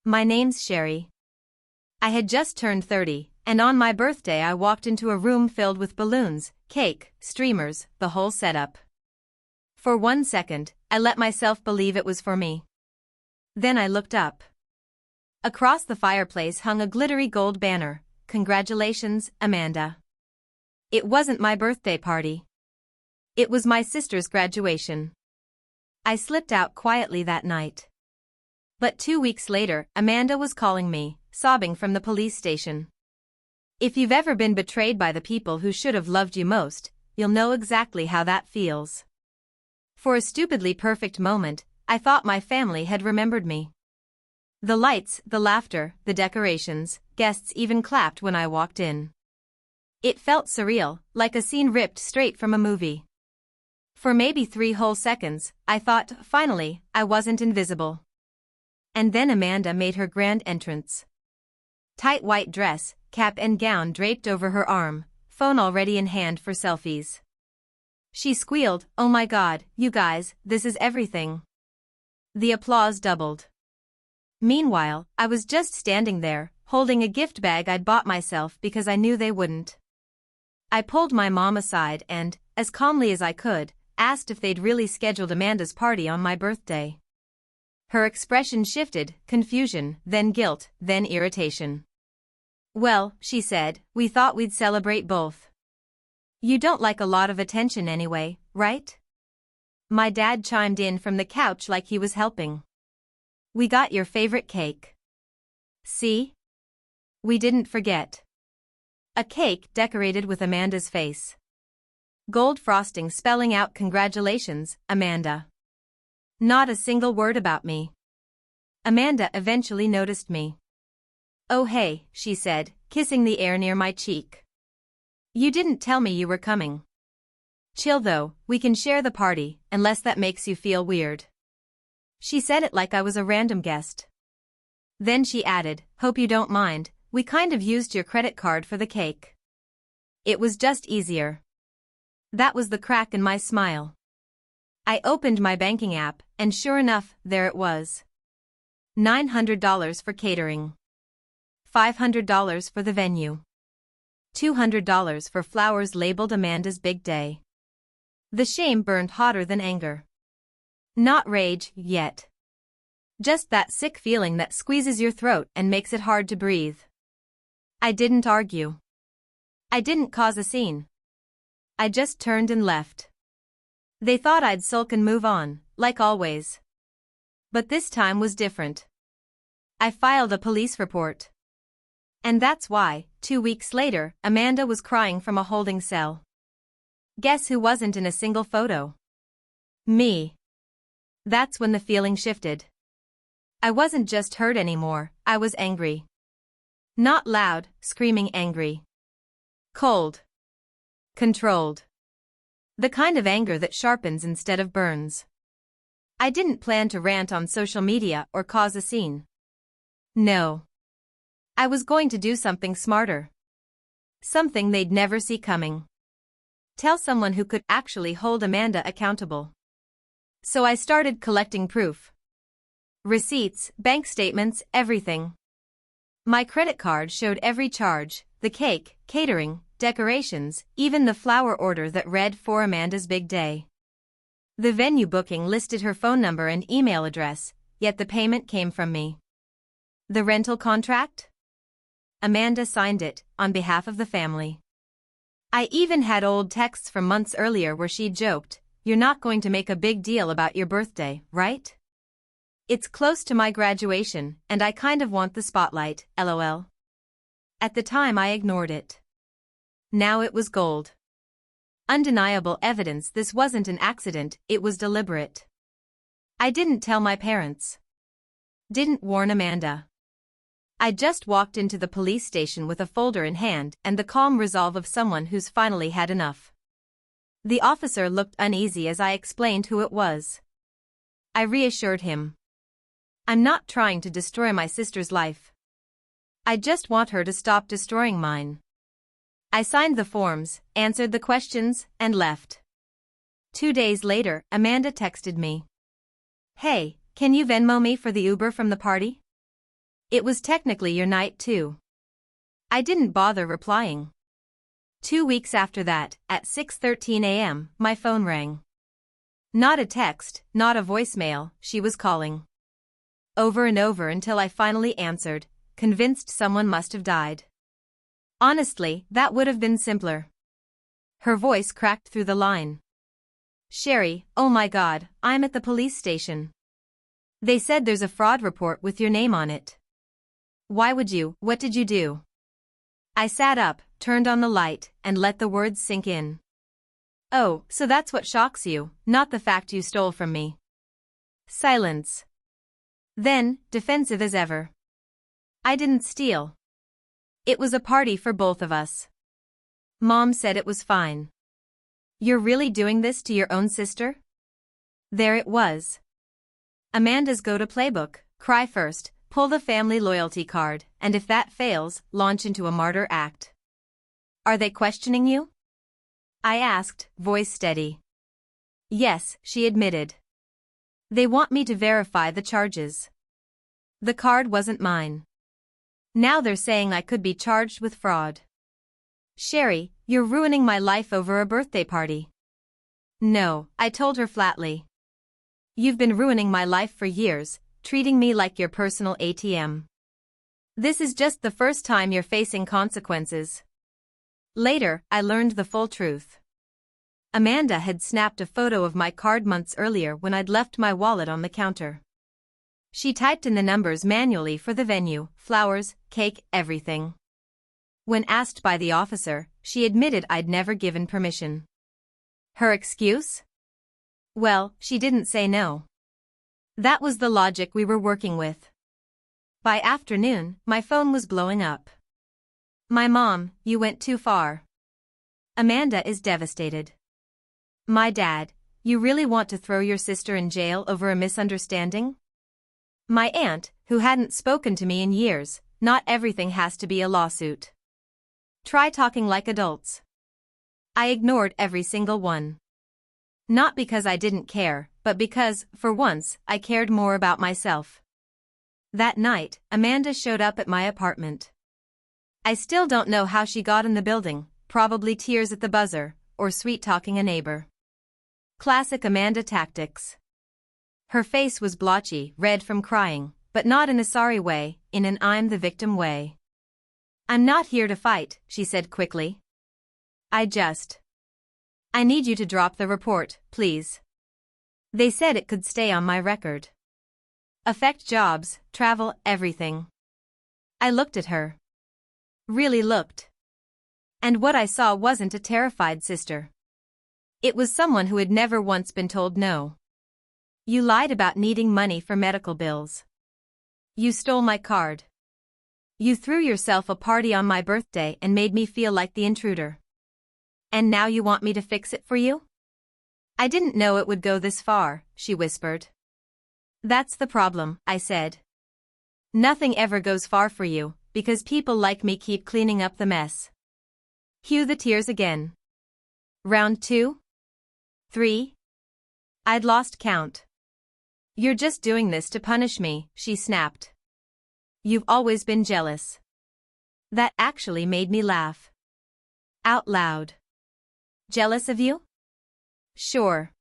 My name's Sherry. I had just turned 30, and on my birthday I walked into a room filled with balloons, cake, streamers, the whole setup. For 1 second, I let myself believe it was for me. Then I looked up. Across the fireplace hung a glittery gold banner, "Congratulations, Amanda." It wasn't my birthday party. It was my sister's graduation. I slipped out quietly that night. But 2 weeks later, Amanda was calling me, sobbing from the police station. If you've ever been betrayed by the people who should have loved you most, you'll know exactly how that feels. For a stupidly perfect moment, I thought my family had remembered me. The lights, the laughter, the decorations, guests even clapped when I walked in. It felt surreal, like a scene ripped straight from a movie. For maybe 3 whole seconds, I thought, finally, I wasn't invisible. And then Amanda made her grand entrance. Tight white dress, cap and gown draped over her arm, phone already in hand for selfies. She squealed, "Oh my God, you guys, this is everything." The applause doubled. Meanwhile, I was just standing there, holding a gift bag I'd bought myself because I knew they wouldn't. I pulled my mom aside and, as calmly as I could, asked if they'd really scheduled Amanda's party on my birthday. Her expression shifted, confusion, then guilt, then irritation. "Well," she said, "we thought we'd celebrate both. You don't like a lot of attention anyway, right?" My dad chimed in from the couch like he was helping. "We got your favorite cake. See? We didn't forget." A cake decorated with Amanda's face. Gold frosting spelling out "Congratulations, Amanda." Not a single word about me. Amanda eventually noticed me. "Oh hey," she said, kissing the air near my cheek. "You didn't tell me you were coming." "Chill though, we can share the party, unless that makes you feel weird." She said it like I was a random guest. Then she added, "Hope you don't mind, we kind of used your credit card for the cake. It was just easier." That was the crack in my smile. I opened my banking app, and sure enough, there it was. $900 for catering. $500 for the venue. $200 for flowers labeled Amanda's big day. The shame burned hotter than anger. Not rage, yet. Just that sick feeling that squeezes your throat and makes it hard to breathe. I didn't argue. I didn't cause a scene. I just turned and left. They thought I'd sulk and move on, like always. But this time was different. I filed a police report. And that's why, 2 weeks later, Amanda was crying from a holding cell. Guess who wasn't in a single photo? Me. That's when the feeling shifted. I wasn't just hurt anymore, I was angry. Not loud, screaming angry. Cold. Controlled. The kind of anger that sharpens instead of burns. I didn't plan to rant on social media or cause a scene. No. I was going to do something smarter. Something they'd never see coming. Tell someone who could actually hold Amanda accountable. So I started collecting proof. Receipts, bank statements, everything. My credit card showed every charge, the cake, catering, decorations, even the flower order that read "For Amanda's big day." The venue booking listed her phone number and email address, yet the payment came from me. The rental contract? Amanda signed it, on behalf of the family. I even had old texts from months earlier where she joked, "You're not going to make a big deal about your birthday, right? It's close to my graduation, and I kind of want the spotlight, lol." At the time I ignored it. Now it was gold. Undeniable evidence this wasn't an accident, it was deliberate. I didn't tell my parents. Didn't warn Amanda. I just walked into the police station with a folder in hand and the calm resolve of someone who's finally had enough. The officer looked uneasy as I explained who it was. I reassured him. "I'm not trying to destroy my sister's life. I just want her to stop destroying mine." I signed the forms, answered the questions, and left. 2 days later, Amanda texted me. "Hey, can you Venmo me for the Uber from the party?" It was technically your night too. I didn't bother replying. 2 weeks after that, at 6:13 a.m., my phone rang. Not a text, not a voicemail, she was calling. Over and over until I finally answered, convinced someone must have died. Honestly, that would have been simpler. Her voice cracked through the line. Sherry, oh my God, I'm at the police station. They said there's a fraud report with your name on it. Why would you, what did you do? I sat up, turned on the light, and let the words sink in. Oh, so that's what shocks you, not the fact you stole from me. Silence. Then, defensive as ever. I didn't steal. It was a party for both of us. Mom said it was fine. You're really doing this to your own sister? There it was. Amanda's go-to playbook: cry first, pull the family loyalty card, and if that fails, launch into a martyr act. Are they questioning you? I asked, voice steady. Yes, she admitted. They want me to verify the charges. The card wasn't mine. Now they're saying I could be charged with fraud. Sherry, you're ruining my life over a birthday party. No, I told her flatly. You've been ruining my life for years, treating me like your personal ATM. This is just the first time you're facing consequences. Later, I learned the full truth. Amanda had snapped a photo of my card months earlier when I'd left my wallet on the counter. She typed in the numbers manually for the venue, flowers, cake, everything. When asked by the officer, she admitted I'd never given permission. Her excuse? Well, she didn't say no. That was the logic we were working with. By afternoon, my phone was blowing up. My mom, you went too far. Amanda is devastated. My dad, you really want to throw your sister in jail over a misunderstanding? My aunt, who hadn't spoken to me in years, not everything has to be a lawsuit. Try talking like adults. I ignored every single one. Not because I didn't care, but because, for once, I cared more about myself. That night, Amanda showed up at my apartment. I still don't know how she got in the building, probably tears at the buzzer, or sweet-talking a neighbor. Classic Amanda tactics. Her face was blotchy, red from crying, but not in a sorry way, in an I'm the victim way. I'm not here to fight, she said quickly. I need you to drop the report, please. They said it could stay on my record. Affect jobs, travel, everything. I looked at her. Really looked. And what I saw wasn't a terrified sister. It was someone who had never once been told no. You lied about needing money for medical bills. You stole my card. You threw yourself a party on my birthday and made me feel like the intruder. And now you want me to fix it for you? I didn't know it would go this far, she whispered. That's the problem, I said. Nothing ever goes far for you, because people like me keep cleaning up the mess. Cue the tears again. Round 2? 3? I'd lost count. You're just doing this to punish me, she snapped. You've always been jealous. That actually made me laugh. Out loud. Jealous of you? Sure.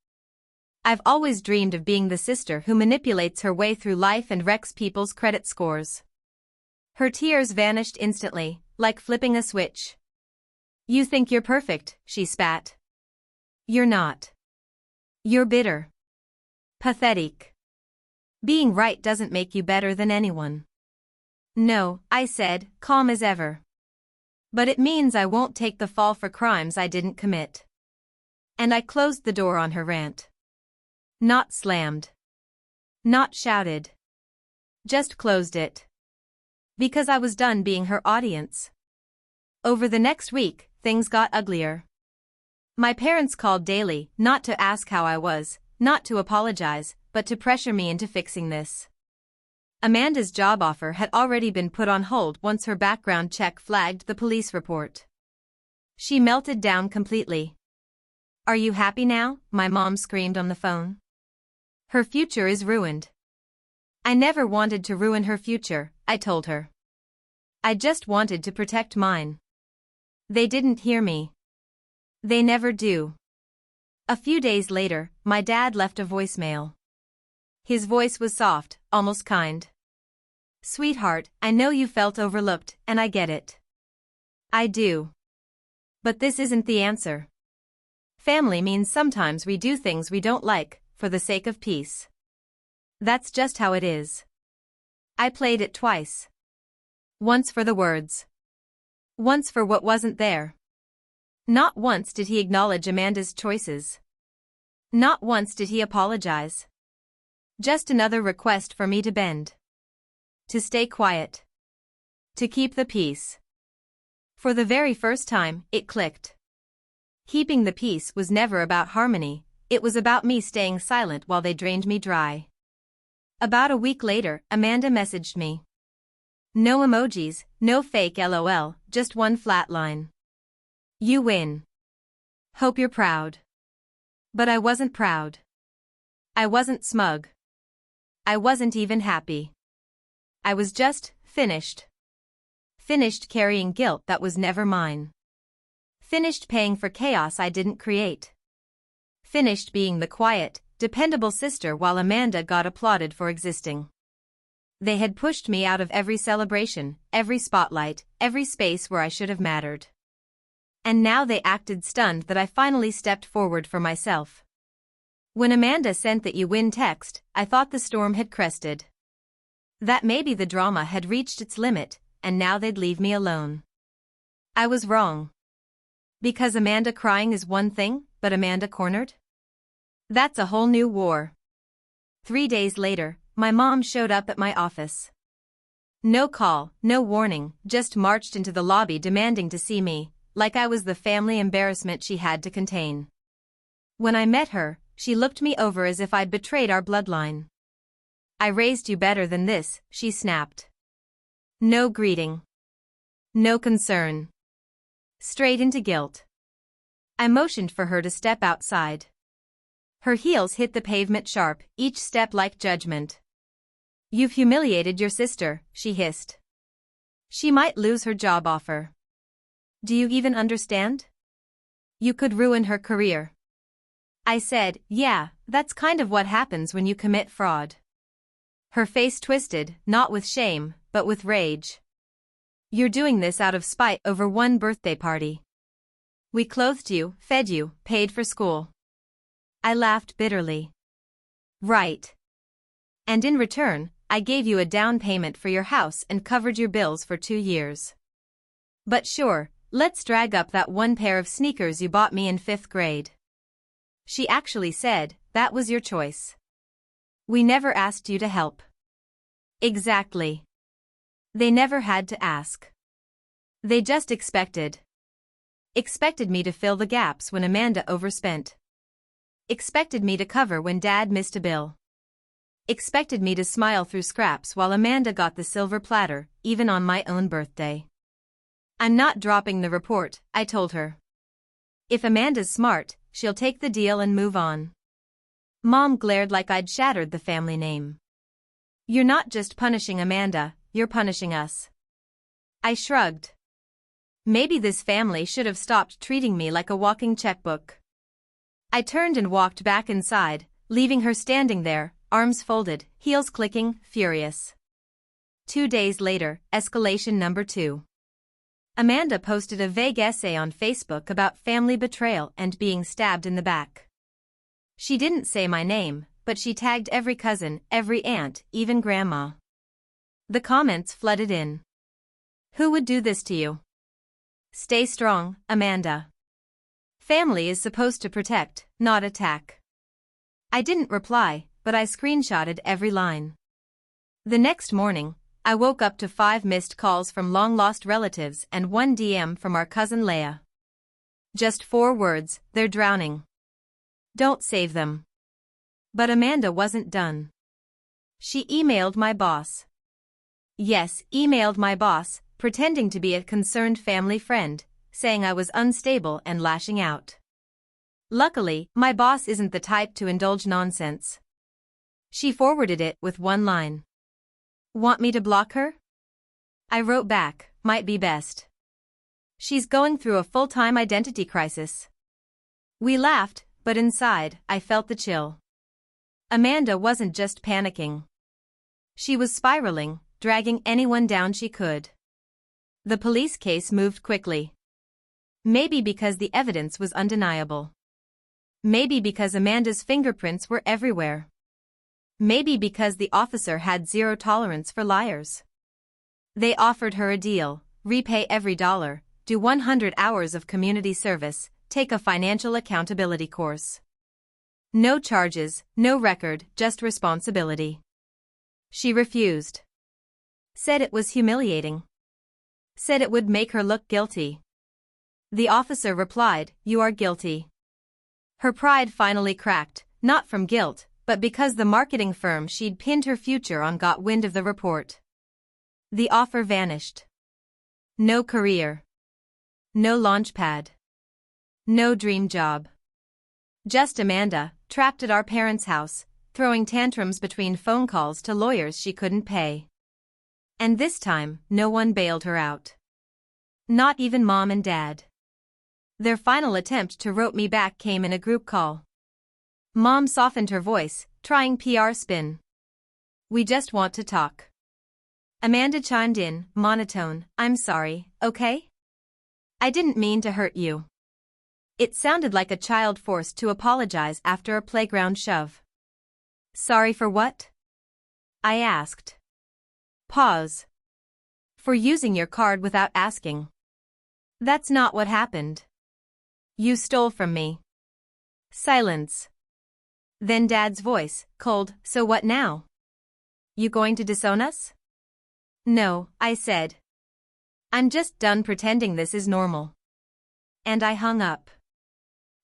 I've always dreamed of being the sister who manipulates her way through life and wrecks people's credit scores. Her tears vanished instantly, like flipping a switch. You think you're perfect, she spat. You're not. You're bitter. Pathetic. Being right doesn't make you better than anyone. No, I said, calm as ever. But it means I won't take the fall for crimes I didn't commit. And I closed the door on her rant. Not slammed. Not shouted. Just closed it. Because I was done being her audience. Over the next week, things got uglier. My parents called daily, not to ask how I was, not to apologize, but to pressure me into fixing this. Amanda's job offer had already been put on hold once her background check flagged the police report. She melted down completely. Are you happy now? My mom screamed on the phone. Her future is ruined. I never wanted to ruin her future, I told her. I just wanted to protect mine. They didn't hear me. They never do. A few days later, my dad left a voicemail. His voice was soft, almost kind. Sweetheart, I know you felt overlooked, and I get it. I do. But this isn't the answer. Family means sometimes we do things we don't like, for the sake of peace. That's just how it is. I played it twice. Once for the words. Once for what wasn't there. Not once did he acknowledge Amanda's choices. Not once did he apologize. Just another request for me to bend. To stay quiet. To keep the peace. For the very first time, it clicked. Keeping the peace was never about harmony, it was about me staying silent while they drained me dry. About a week later, Amanda messaged me. No emojis, no fake LOL, just one flat line. You win. Hope you're proud. But I wasn't proud. I wasn't smug. I wasn't even happy. I was just finished. Finished carrying guilt that was never mine. Finished paying for chaos I didn't create. Finished being the quiet, dependable sister while Amanda got applauded for existing. They had pushed me out of every celebration, every spotlight, every space where I should have mattered. And now they acted stunned that I finally stepped forward for myself. When Amanda sent that you win text, I thought the storm had crested. That maybe the drama had reached its limit, and now they'd leave me alone. I was wrong. Because Amanda crying is one thing, but Amanda cornered? That's a whole new war. 3 days later, my mom showed up at my office. No call, no warning, just marched into the lobby demanding to see me, like I was the family embarrassment she had to contain. When I met her, she looked me over as if I'd betrayed our bloodline. I raised you better than this, she snapped. No greeting. No concern. Straight into guilt. I motioned for her to step outside. Her heels hit the pavement sharp, each step like judgment. You've humiliated your sister, she hissed. She might lose her job offer. Do you even understand? You could ruin her career. I said, yeah, that's kind of what happens when you commit fraud. Her face twisted, not with shame, but with rage. You're doing this out of spite over one birthday party. We clothed you, fed you, paid for school. I laughed bitterly. Right. And in return, I gave you a down payment for your house and covered your bills for 2 years. But sure, let's drag up that one pair of sneakers you bought me in 5th grade. She actually said, that was your choice. We never asked you to help. Exactly. They never had to ask. They just expected. Expected me to fill the gaps when Amanda overspent. Expected me to cover when Dad missed a bill. Expected me to smile through scraps while Amanda got the silver platter, even on my own birthday. I'm not dropping the report, I told her. If Amanda's smart, she'll take the deal and move on. Mom glared like I'd shattered the family name. You're not just punishing Amanda, you're punishing us. I shrugged. Maybe this family should have stopped treating me like a walking checkbook. I turned and walked back inside, leaving her standing there, arms folded, heels clicking, furious. 2 days later, escalation number 2. Amanda posted a vague essay on Facebook about family betrayal and being stabbed in the back. She didn't say my name, but she tagged every cousin, every aunt, even grandma. The comments flooded in. Who would do this to you? Stay strong, Amanda. Family is supposed to protect, not attack. I didn't reply, but I screenshotted every line. The next morning, I woke up to 5 missed calls from long-lost relatives and 1 DM from our cousin Leah. Just 4 words, they're drowning. Don't save them. But Amanda wasn't done. She emailed my boss. Yes, emailed my boss, pretending to be a concerned family friend, saying I was unstable and lashing out. Luckily, my boss isn't the type to indulge nonsense. She forwarded it with 1 line. Want me to block her? I wrote back, might be best. She's going through a full-time identity crisis. We laughed, but inside, I felt the chill. Amanda wasn't just panicking. She was spiraling, dragging anyone down she could. The police case moved quickly. Maybe because the evidence was undeniable. Maybe because Amanda's fingerprints were everywhere. Maybe because the officer had zero tolerance for liars. They offered her a deal: repay every dollar, do 100 hours of community service, take a financial accountability course. No charges, no record, just responsibility. She refused. Said it was humiliating. Said it would make her look guilty. The officer replied, "You are guilty." Her pride finally cracked, not from guilt, but because the marketing firm she'd pinned her future on got wind of the report. The offer vanished. No career. No launchpad. No dream job. Just Amanda, trapped at our parents' house, throwing tantrums between phone calls to lawyers she couldn't pay. And this time, no one bailed her out. Not even Mom and Dad. Their final attempt to rope me back came in a group call. Mom softened her voice, trying PR spin. "We just want to talk." Amanda chimed in, monotone, "I'm sorry, okay? I didn't mean to hurt you." It sounded like a child forced to apologize after a playground shove. "Sorry for what?" I asked. Pause. "For using your card without asking." "That's not what happened. You stole from me." Silence. Then Dad's voice, cold, "So what now? You going to disown us?" "No," I said. "I'm just done pretending this is normal." And I hung up.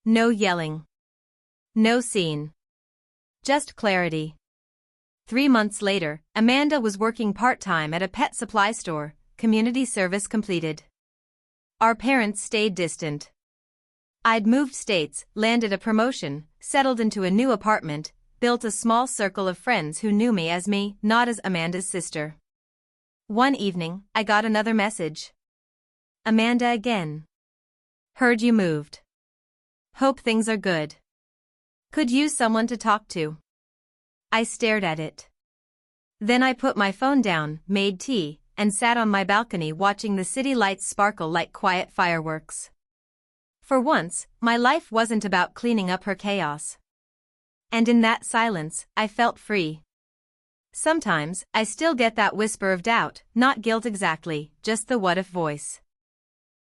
No yelling. No scene. Just clarity. 3 months later, Amanda was working part-time at a pet supply store, community service completed. Our parents stayed distant. I'd moved states, landed a promotion, settled into a new apartment, built a small circle of friends who knew me, not as Amanda's sister. One evening, I got another message. "Amanda again. Heard you moved. Hope things are good. Could use someone to talk to." I stared at it. Then I put my phone down, made tea, and sat on my balcony watching the city lights sparkle like quiet fireworks. For once, my life wasn't about cleaning up her chaos. And in that silence, I felt free. Sometimes, I still get that whisper of doubt, not guilt exactly, just the what-if voice.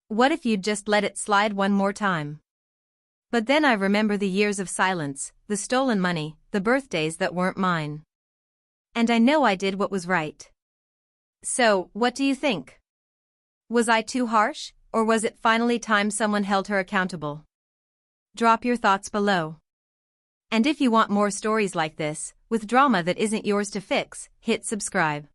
What if you'd just let it slide one more time? But then I remember the years of silence, the stolen money, the birthdays that weren't mine. And I know I did what was right. So, what do you think? Was I too harsh, or was it finally time someone held her accountable? Drop your thoughts below. And if you want more stories like this, with drama that isn't yours to fix, hit subscribe.